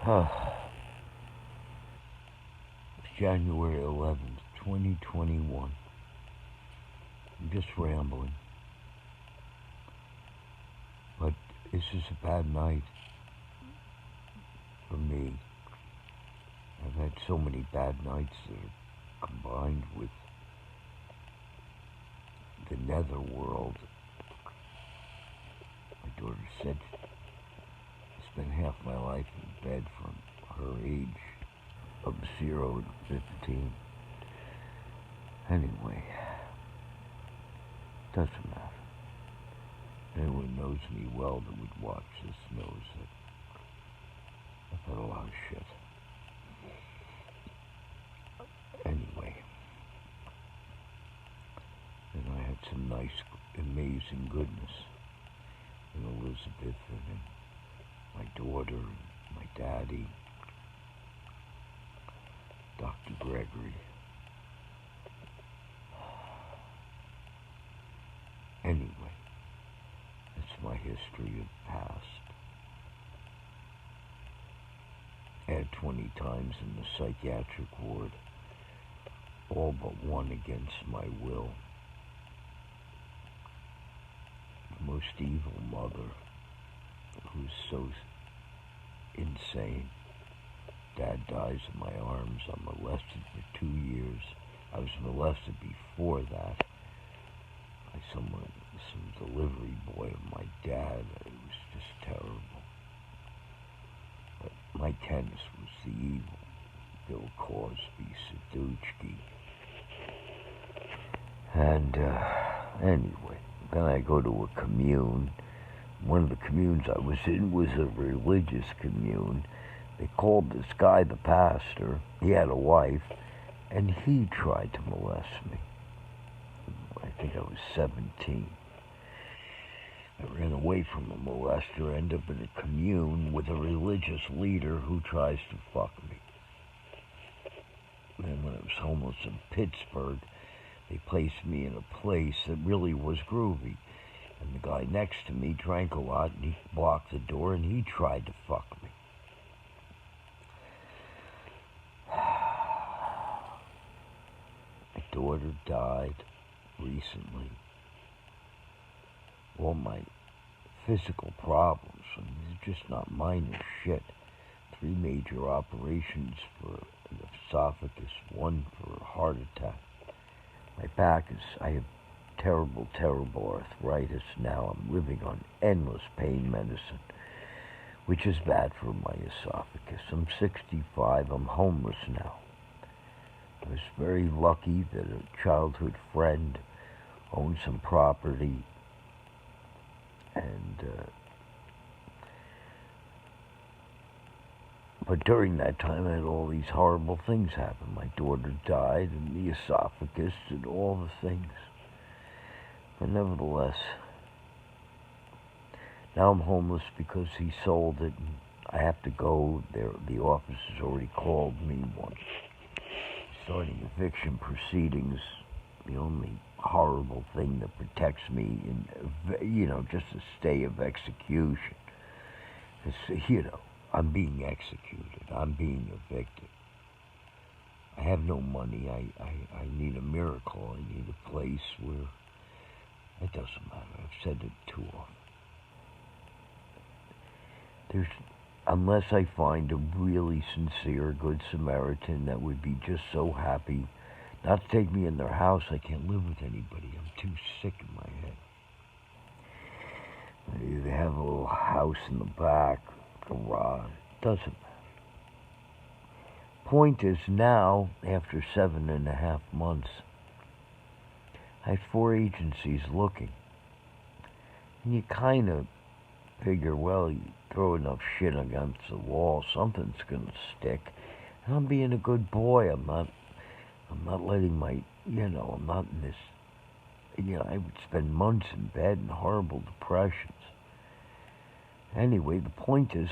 It's January 11th, 2021. I'm just rambling. But this is a bad night for me. I've had so many bad nights that are combined with the netherworld. My daughter said I spent half my life in bed from her age of 0 to 15. Anyway, doesn't matter. Anyone knows me well that would watch this knows that I've had a lot of shit. Anyway, and I had some nice, amazing goodness in Elizabeth and in my daughter, and my daddy, Dr. Gregory. Anyway, that's my history of past. I had 20 times in the psychiatric ward, all but one against my will. The most evil mother, who's so insane. Dad dies in my arms. I'm molested for 2 years. I was molested before that by some delivery boy of my dad. It was just terrible. But Mike Tennis was the evil. Bill Cosby, Saduchki. And anyway, then I go to a commune. One of the communes I was in was a religious commune. They called this guy the pastor. He had a wife, and he tried to molest me. I think I was 17. I ran away from a molester, ended up in a commune with a religious leader who tries to fuck me. Then when I was homeless in Pittsburgh, they placed me in a place that really was groovy. And the guy next to me drank a lot, and he blocked the door, and he tried to fuck me. My daughter died recently. All my physical problems, I mean, they're just not minor shit. 3 major operations for an esophagus, 1 for a heart attack. My back I have terrible, terrible arthritis now. I'm living on endless pain medicine, which is bad for my esophagus. I'm 65, I'm homeless now. I was very lucky that a childhood friend owned some property, and but during that time I had all these horrible things happen. My daughter died, and the esophagus, and all the things. But nevertheless, now I'm homeless because he sold it, and I have to go there. The office has already called me once. Starting eviction proceedings, the only horrible thing that protects me in, just a stay of execution. It's, I'm being executed. I'm being evicted. I have no money. I need a miracle. I need a place where it doesn't matter. I've said it too often. Unless I find a really sincere Good Samaritan that would be just so happy not to take me in their house, I can't live with anybody. I'm too sick in my head. They have a little house in the back, garage. Doesn't matter. Point is, now, after 7.5 months, I had 4 agencies looking. And you kind of figure, well, you throw enough shit against the wall, something's gonna stick. And I'm being a good boy. I'm not letting I'm not in this, I would spend months in bed in horrible depressions. Anyway, the point is,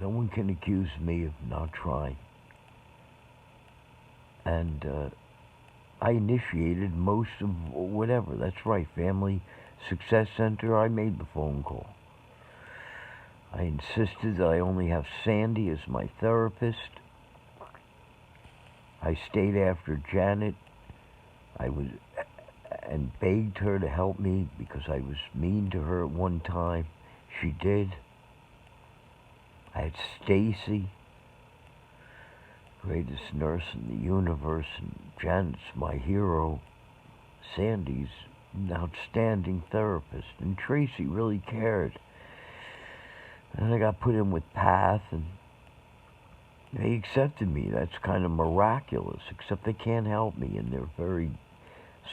no one can accuse me of not trying. And I initiated most of whatever. That's right, Family Success Center. I made the phone call. I insisted that I only have Sandy as my therapist. I stayed after Janet. And begged her to help me because I was mean to her at one time. She did. I had Stacy, greatest nurse in the universe, and Janet's my hero. Sandy's an outstanding therapist, and Tracy really cared. And I got put in with Path, and they accepted me. That's kind of miraculous, except they can't help me, and they're very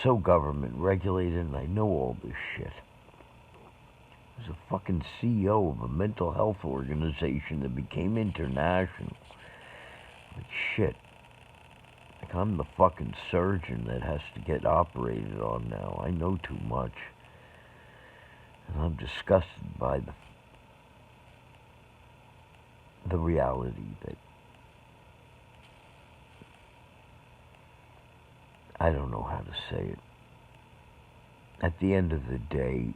so government regulated, and I know all this shit. I was a fucking CEO of a mental health organization that became international. Like shit. Like I'm the fucking surgeon that has to get operated on now. I know too much. And I'm disgusted by the reality that I don't know how to say it. At the end of the day,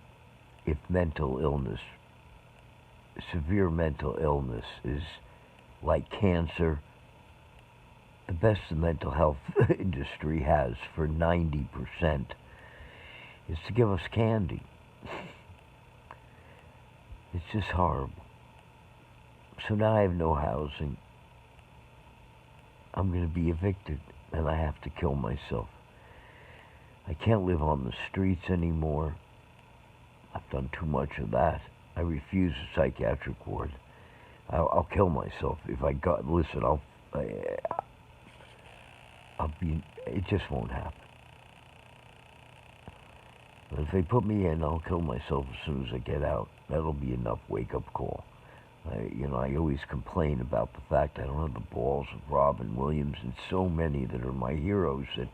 if mental illness, severe mental illness is like cancer, the best the mental health industry has for 90% is to give us candy. It's just horrible. So now I have no housing. I'm going to be evicted, and I have to kill myself. I can't live on the streets anymore. I've done too much of that. I refuse a psychiatric ward. I'll kill myself if I got. Listen, I'll be. It just won't happen. But if they put me in, I'll kill myself as soon as I get out. That'll be enough wake-up call. I always complain about the fact I don't have the balls of Robin Williams and so many that are my heroes that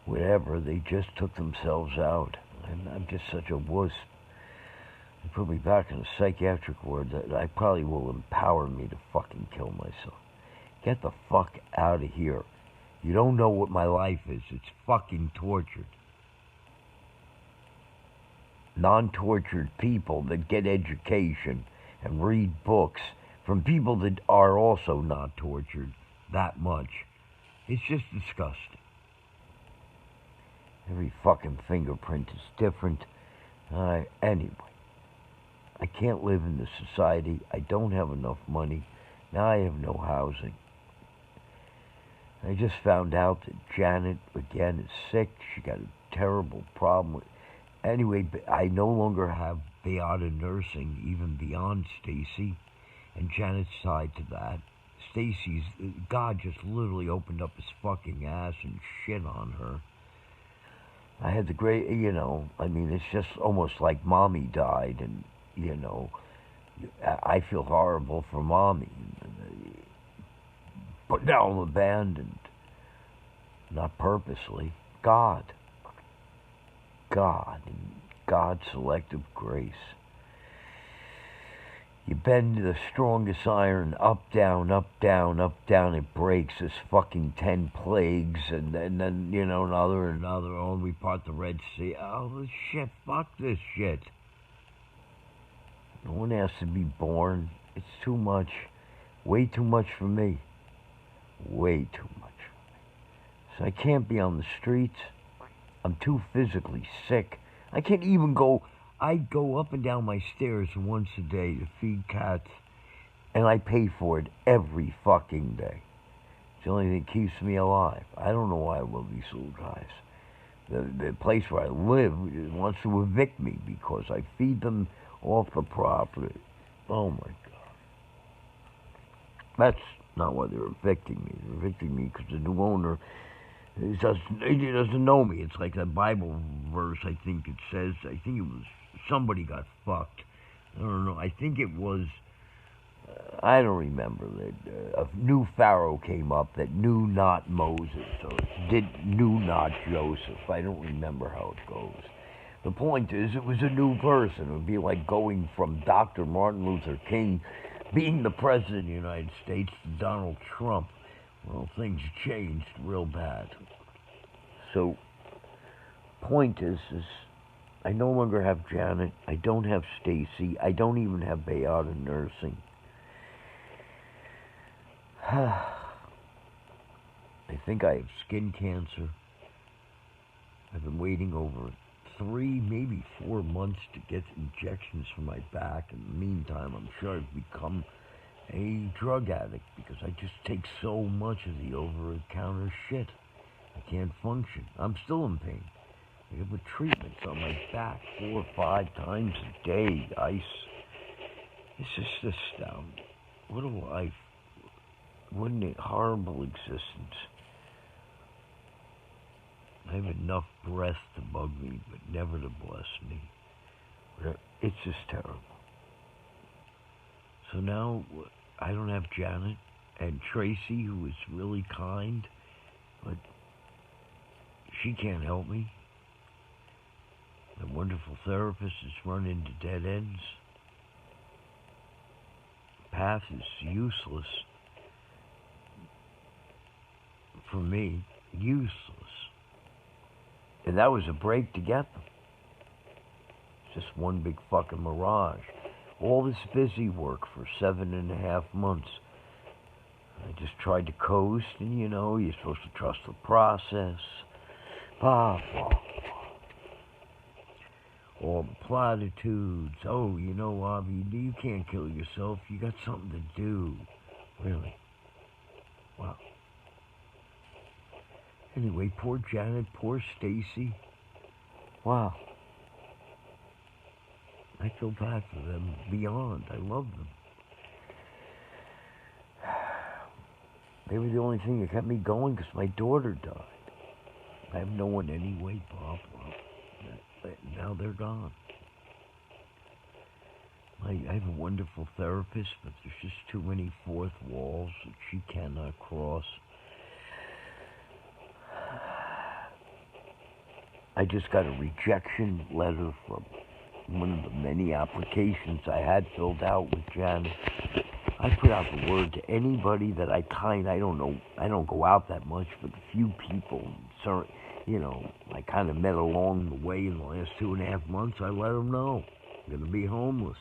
whatever, they just took themselves out. And I'm just such a wuss. They put me back in a psychiatric ward that I probably will empower me to fucking kill myself. Get the fuck out of here. You don't know what my life is. It's fucking tortured. Non-tortured people that get education and read books from people that are also not tortured that much. It's just disgusting. Every fucking fingerprint is different. Anyway, I can't live in this society. I don't have enough money. Now I have no housing. I just found out that Janet, again, is sick. She got a terrible problem. Anyway, I no longer have Beata nursing, even beyond Stacy, and Janet's side to that. Stacy's, God just literally opened up his fucking ass and shit on her. I had the great, it's just almost like Mommy died, and, I feel horrible for Mommy. But now I'm abandoned. Not purposely. God, and God's selective grace. You bend the strongest iron, up, down, it breaks. There's fucking 10 plagues, and then another, oh, we part the Red Sea. Oh, this shit, fuck this shit. No one has to be born. It's too much. Way too much for me. Way too much for me. So I can't be on the streets. I'm too physically sick. I can't even go. I go up and down my stairs once a day to feed cats, and I pay for it every fucking day. It's the only thing that keeps me alive. I don't know why I love these little guys. The place where I live wants to evict me because I feed them off the property. Oh my God. That's not why they're evicting me. They're evicting me because the new owner he doesn't know me. It's like that Bible verse, I think it says. I think it was somebody got fucked. I don't know. I think it was, I don't remember. That a new Pharaoh came up that knew not Moses, or knew not Joseph. I don't remember how it goes. The point is, it was a new person. It would be like going from Dr. Martin Luther King being the President of the United States to Donald Trump. Well, things changed real bad. So, point is I no longer have Janet. I don't have Stacy. I don't even have Bayada nursing. I think I have skin cancer. I've been waiting over 3, maybe 4 months to get injections for my back. In the meantime, I'm sure I've become a drug addict because I just take so much of the over-the-counter shit. I can't function. I'm still in pain. I have treatments on my back 4 or 5 times a day. Ice. It's just astounding. What a life. What a horrible existence. I have enough breath to bug me, but never to bless me. It's just terrible. So now I don't have Janet and Tracy, who is really kind, but she can't help me. The wonderful therapist has run into dead ends. Path is useless. For me, useless. And that was a break to get them. It's just one big fucking mirage. All this busy work for 7.5 months. I just tried to coast, and you're supposed to trust the process. Blah, blah, blah. All the platitudes. Oh, Avi, you can't kill yourself. You got something to do. Really? Wow. Anyway, poor Janet, poor Stacy. Wow. I feel bad for them beyond. I love them. They were the only thing that kept me going because my daughter died. I have no one anyway, blah, blah. Now they're gone. I have a wonderful therapist, but there's just too many fourth walls that she cannot cross. I just got a rejection letter from one of the many applications I had filled out with Jan. I put out the word to anybody that I don't go out that much, but a few people, I kind of met along the way in the last 2.5 months. I let them know I'm going to be homeless.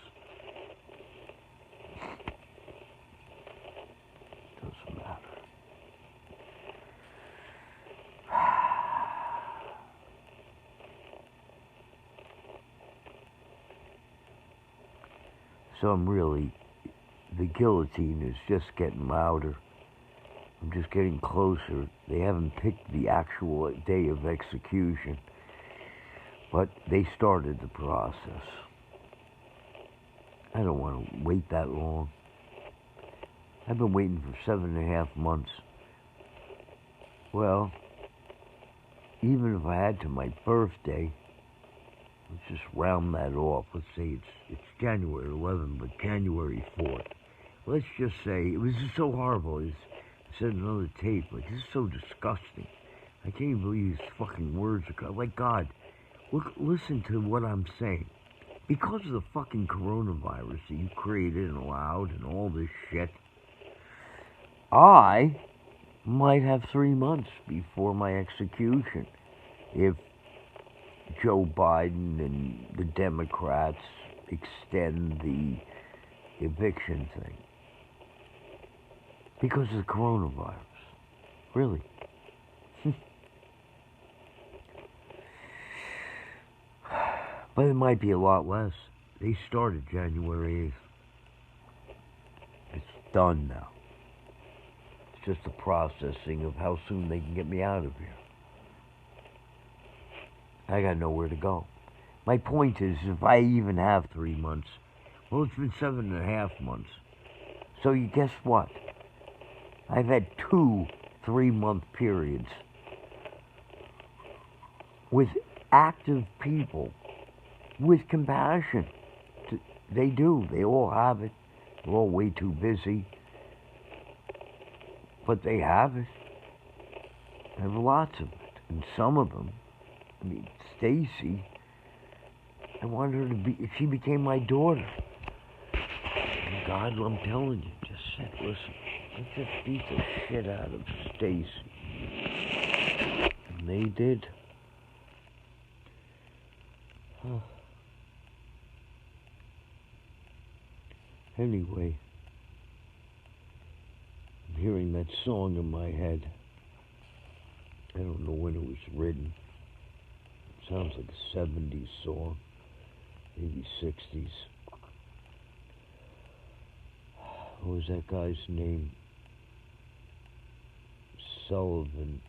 Doesn't matter. So the guillotine is just getting louder. I'm just getting closer. They haven't picked the actual day of execution, but they started the process. I don't want to wait that long. I've been waiting for 7.5 months. Well, even if I had to my birthday, let's just round that off. Let's say it's January 11th, but January 4th. Let's just say, it was just so horrible. I said in another tape, this is so disgusting. I can't even believe these fucking words are like, God, listen to what I'm saying. Because of the fucking coronavirus that you created and allowed and all this shit, I might have 3 months before my execution if Joe Biden and the Democrats extend the eviction thing. Because of the coronavirus. Really. But it might be a lot less. They started January 8th. It's done now. It's just the processing of how soon they can get me out of here. I got nowhere to go. My point is, if I even have 3 months, well, it's been 7.5 months. So you guess what? I've had 2 3-month periods with active people with compassion. They do. They all have it. They're all way too busy. But they have it. I have lots of it. And some of them, Stacy, I wanted her to be, she became my daughter. And God, I'm telling you, just said, listen, let's just beat the shit out of Stacy. And they did. Anyway, I'm hearing that song in my head. I don't know when it was written. It sounds like a 70s song, maybe 60s. What was that guy's name? Sullivan,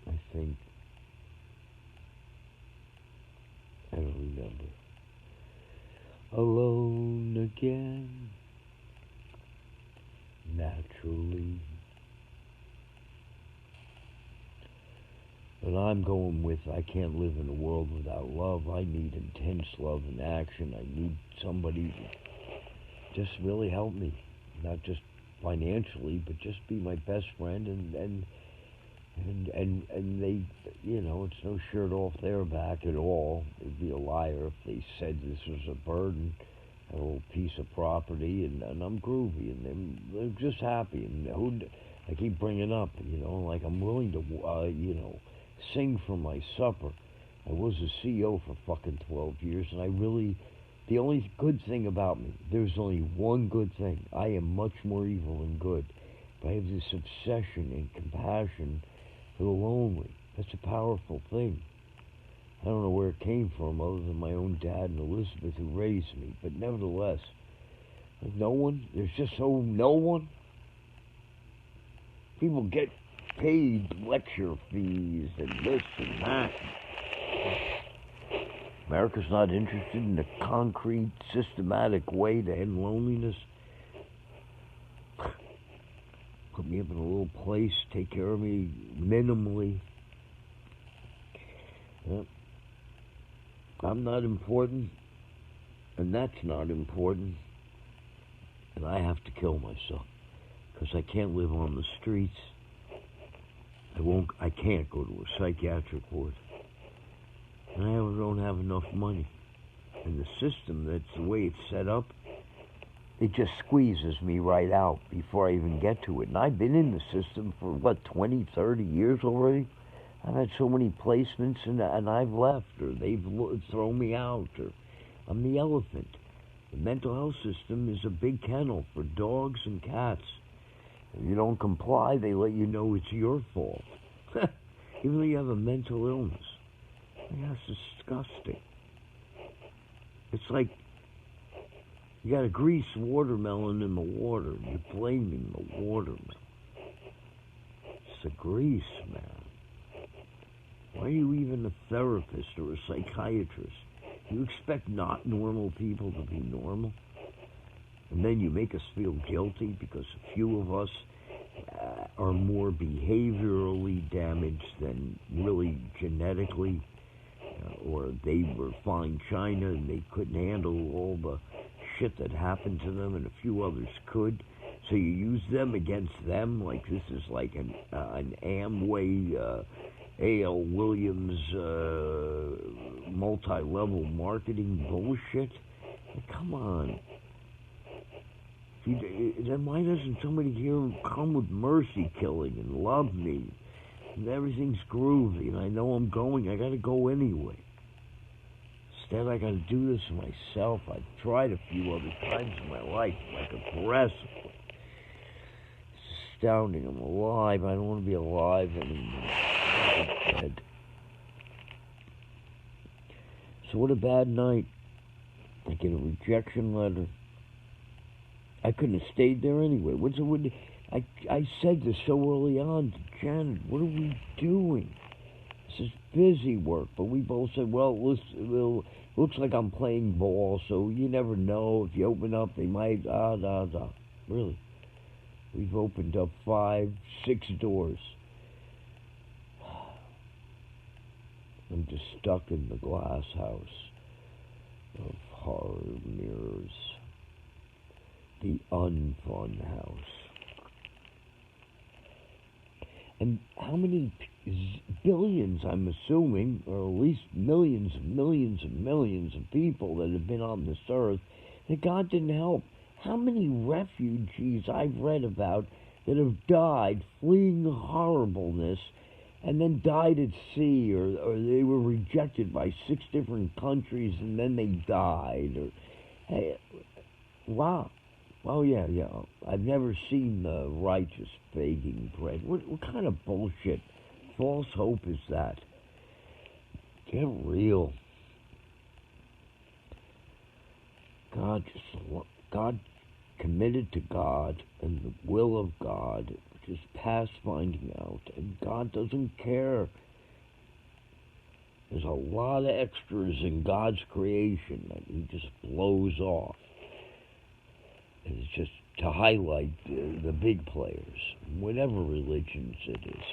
I think. I don't remember. Alone again, naturally. But I'm going with, I can't live in a world without love. I need intense love and action. I need somebody to just really help me. Not just financially, but just be my best friend and they, it's no shirt off their back at all. They'd be a liar if they said this was a burden, a little piece of property, and I'm groovy, and they're just happy. And I keep bringing up, like I'm willing to, sing for my supper. I was a CEO for fucking 12 years, and the only good thing about me, there's only one good thing. I am much more evil than good. But I have this obsession and compassion for the lonely. That's a powerful thing. I don't know where it came from other than my own dad and Elizabeth who raised me. But nevertheless, like no one, there's just no one. People get paid lecture fees and this and that. America's not interested in a concrete, systematic way to end loneliness. Put me up in a little place, take care of me minimally. I'm not important, and that's not important, and I have to kill myself, because I can't live on the streets. I can't go to a psychiatric ward. And I don't have enough money. And the system, that's the way it's set up, it just squeezes me right out before I even get to it. And I've been in the system for, 20, 30 years already? I've had so many placements, and I've left, or they've thrown me out, or I'm the elephant. The mental health system is a big kennel for dogs and cats. If you don't comply, they let you know it's your fault. Even though you have a mental illness. That's disgusting. It's like you got a greased watermelon in the water. You're blaming the watermelon. It's the grease, man. Why are you even a therapist or a psychiatrist? You expect not normal people to be normal? And then you make us feel guilty because a few of us are more behaviorally damaged than really genetically. Or they were fine china and they couldn't handle all the shit that happened to them, and a few others could. So you use them against them, like this is like an Amway, A.L. Williams multi-level marketing bullshit. Like, come on. Then why doesn't somebody here come with mercy killing and love me? And everything's groovy, and I know I'm going. I got to go anyway. Instead, I got to do this myself. I've tried a few other times in my life, like aggressively. It's astounding. I'm alive. I don't want to be alive anymore. I'm dead. So what a bad night. I get a rejection letter. I couldn't have stayed there anyway. I said this so early on to Janet, what are we doing? This is busy work, but we both said, well, looks like I'm playing ball, so you never know. If you open up, they might, Really. We've opened up 5, 6 doors. I'm just stuck in the glass house of horror mirrors. The unfun house. And how many billions, I'm assuming, or at least millions and millions and millions of people that have been on this earth, that God didn't help? How many refugees I've read about that have died fleeing the horribleness and then died at sea, or they were rejected by 6 different countries and then they died. Or hey, wow, oh yeah, yeah. I've never seen the righteous begging bread. What kind of bullshit, false hope is that? Get real. God committed to God and the will of God, which is past finding out, and God doesn't care. There's a lot of extras in God's creation that He just blows off. It's just to highlight the big players, whatever religions it is.